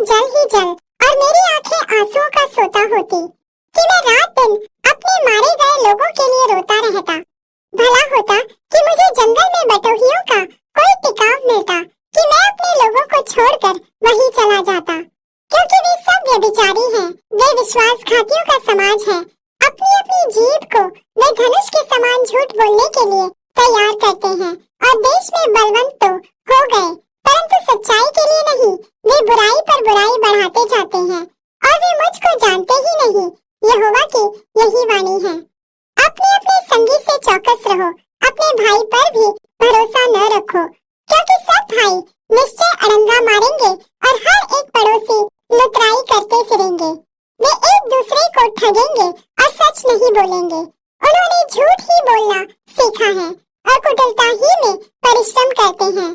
जल ही जल और मेरी आंखें आंसुओं का सोता होती कि मैं रात दिन अपने मारे गए लोगों के लिए रोता रहता। भला होता कि मुझे जंगल में बटोहियों का कोई टिकाव मिलता कि मैं अपने लोगों को छोड़कर वहीं चला जाता, क्योंकि वे सब व्यभिचारी हैं, वे विश्वासघातियों का समाज है। अपनी अपनी जीभ को वे धनुष के समान झूठ बोलने के लिए तैयार करते हैं और देश में बलवंत तो हो गए, परंतु सच्चाई के लिए नहीं। वे बुराई पर बुराई बढ़ाते जाते हैं और वे मुझको जानते ही नहीं। यहोवा की यही वाणी है। अपने अपने संगी से चौकस रहो, अपने भाई पर भी भरोसा न रखो, क्योंकि सब भाई निश्चय अड़ंगा मारेंगे और हर एक पड़ोसी लुतराई करते फिरेंगे। वे एक दूसरे को ठगेंगे और सच नहीं बोलेंगे। उन्होंने झूठ ही बोलना सीखा है और कुटिलता ही में परिश्रम करते हैं।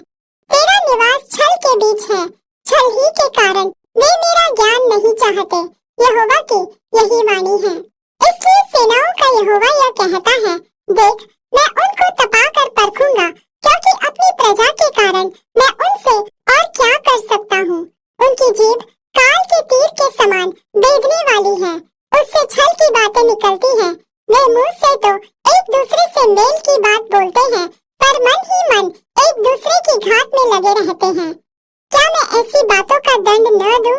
तेरा निवास छल के बीच है, छल ही के कारण वे मेरा ज्ञान नहीं चाहते। यहोवा की यही वाणी है। इसलिए सेनाओं का यहोवा यह कहता है, देख, मैं उनको तपा कर परखूंगा, क्योंकि अपनी प्रजा के कारण मैं उनसे और क्या कर सकता हूँ। उनकी जीभ काल के तीर के समान बेधने वाली है, उससे छल की बातें निकलती हैं। वे मुंह से तो एक दूसरे से मेल की बात बोलते हैं, पर मन ही मन एक दूसरे की घात में लगे रहते हैं। क्या मैं ऐसी बातों का दंड न दूं?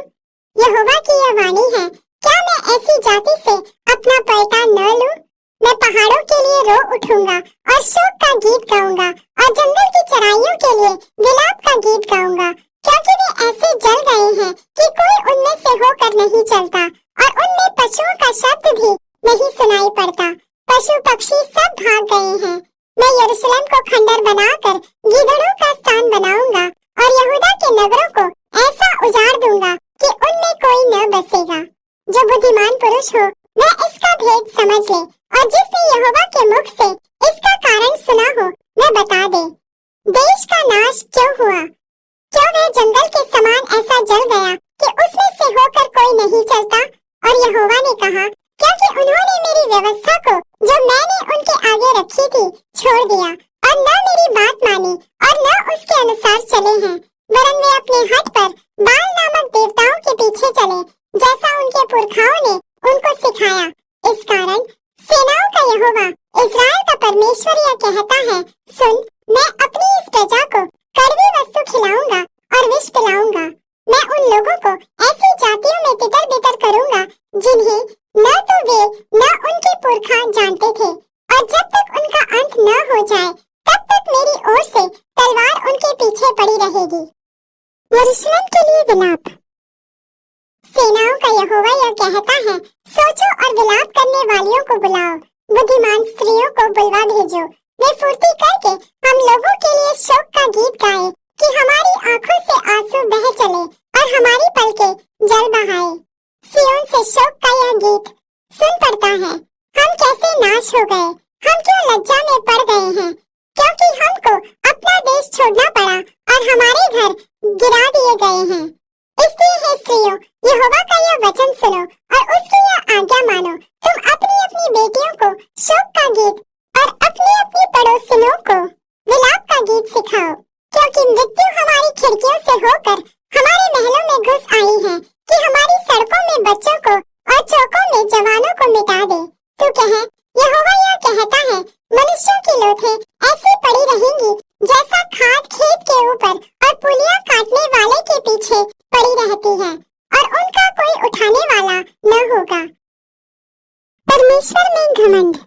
यहोवा की यह वाणी है, क्या मैं ऐसी जाति से अपना पलटा न लूं? मैं पहाड़ों के लिए रो उठूंगा और शोक का गीत गाऊंगा और जंगल की चराइयों के लिए विलाप का गीत गाऊंगा, क्योंकि वे ऐसे जल गए हैं कि कोई उनमें से होकर नहीं चलता और उनमें पशुओं का शब्द भी नहीं सुनाई पड़ता। पशु पक्षी सब भाग गए हैं। मैं यरूशलेम को खंडर बनाकर गीदड़ों का स्थान बनाऊंगा और यहूदा के नगरों को ऐसा उजाड़ दूंगा कि उनमें कोई न बसेगा। जो बुद्धिमान पुरुष हो वह इसका भेद समझ ले, और जिसने यहोवा के मुख से इसका कारण सुना हो वह बता दे। देश का नाश क्यों हुआ? क्यों वह जंगल के समान ऐसा जल गया कि उसमें से होकर कोई नहीं चलता? और यहोवा ने कहा, क्योंकि उन्होंने मेरी व्यवस्था को जो मैंने उनके आगे रखी थी छोड़ दिया और न मेरी बात मानी और न उसके अनुसार चले हैं, वरन वे अपने हठ पर बाल नामक देवताओं के पीछे चले, जैसा उनके पुरखाओं ने उनको सिखाया। इस कारण सेनाओं का यहोवा इस्राएल का परमेश्वर यह कहता है, सुन, मैं अपनी इस प्रजा को कड़वी वस्तु खिलाऊंगा और विष पिलाऊंगा। मैं उन लोगों को ऐसी जातियों में तितर बितर करूंगा जिन्हें न तो वे न उनके पुरखा जानते थे, और जब तक उनका अंत न हो जाए तब तक मेरी ओर से तलवार उनके पीछे पड़ी रहेगी। यरूशलेम के लिए विलाप। सेनाओं का यहोवा यह कहता है, सोचो और विलाप करने वालियों को बुलाओ, बुद्धिमान स्त्रियों को बुलवा भेजो। वे फुर्ती करके हम लोगों के लिए शोक का गीत गाएं कि हमारी आंखों से आंसू बह चले और हमारी पलकें जल बहाए। सिय्योन से शोक का यह गीत सुन पड़ता है, हम कैसे नाश हो गए, हम क्यों लज्जा में पड़ गए हैं, क्योंकि हमको अपना देश छोड़ना पड़ा और हमारे घर गिरा दिए गए हैं। इसलिए हे स्त्रियों, यहोवा का यह वचन सुनो और उसकी यह आज्ञा मानो। तुम अपनी अपनी बेटियों को शोक का गीत और अपनी अपनी पड़ोसिनों को विलाप का गीत सिखाओ, क्योंकि मृत्यु हमारी खिड़कियों से होकर हमारे महलों में घुस आई है कि हमारी सड़कों में बच्चों को और चौकों में जवानों को मिटा दे। तू कहे, यहोवा यह कहता है, मनुष्यों की लोथें ऐसी पड़ी रहेंगी जैसा खाद खेत के ऊपर और पुलियां काटने वाले के पीछे पड़ी रहती है, और उनका कोई उठाने वाला न होगा। परमेश्वर में घमंड।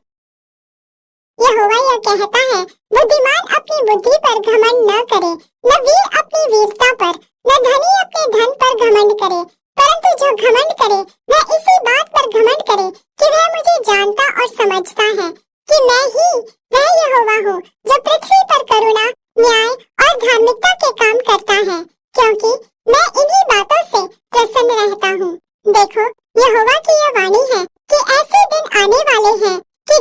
यहोवा यह कहता है, बुद्धिमान अपनी बुद्धि पर घमंड न करे, न वीर अपनी वीरता पर, न धनी अपने धन पर घमंड करे, परंतु जो घमंड करे वह इसी बात पर घमंड करे कि वह मुझे जानता और समझता है कि मैं ही वह यहोवा हूँ जो पृथ्वी पर करुणा, न्याय और धार्मिकता के काम करता है, क्योंकि मैं इन्हीं बातों से प्रसन्न रहता हूँ। देखो, यहोवा की यह वाणी है कि ऐसे दिन आने वाले हैं कि